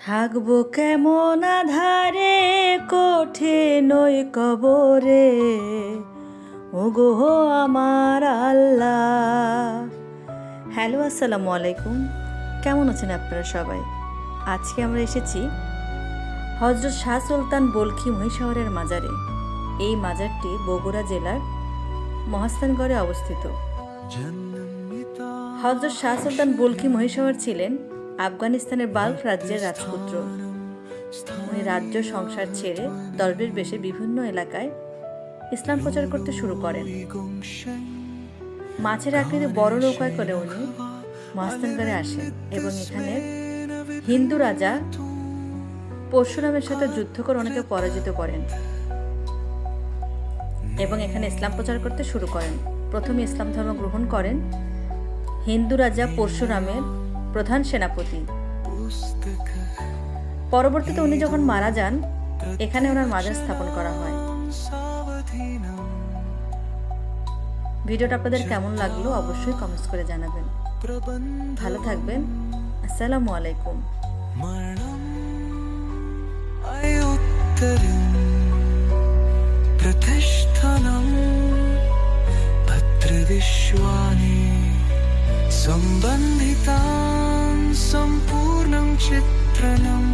থাকবো কেমন আধারে কঠিন ওই কবরে, ওগো আমার আল্লাহ। হ্যালো, আসসালামু আলাইকুম। কেমন আছেন আপনারা সবাই? আজকে আমরা এসেছি হজরত শাহ সুলতান বলখি মহিশহরের মাজারে। এই মাজারটি বগুড়া জেলার মহাস্থানগড়ে অবস্থিত। হজরত শাহ সুলতান বলখি মহিশহর ছিলেন আফগানিস্তানের বাল্খ রাজ্যের রাজপুত্র। উনি রাজ্য সংসার ছেড়ে দরবেশ বেশে বিভিন্ন এলাকায় ইসলাম প্রচার করতে শুরু করেন। মাছের আকৃতি বড় নৌকায় করে উনি মহাস্থানগড়ে আসেন এবং এখানে হিন্দু রাজা পরশুরামের সাথে যুদ্ধ করে ওনাকে পরাজিত করেন এবং এখানে ইসলাম প্রচার করতে শুরু করেন। প্রথমে ইসলাম ধর্ম গ্রহণ করেন হিন্দু রাজা পরশুরামের প্রধান সেনাপতি। পরবর্তীতে উনি যখন মারা যান, এখানে ওনার মাজার স্থাপন করা হয়। ভিডিওটা আপনাদের কেমন লাগলো অবশ্যই কমেন্টস করে জানাবেন। ভালো থাকবেন। আসসালামু আলাইকুম। प्रतिष्ठनं भद्रविश्वानि सम्बन्धितां सम्पूर्णं चित्रणम्।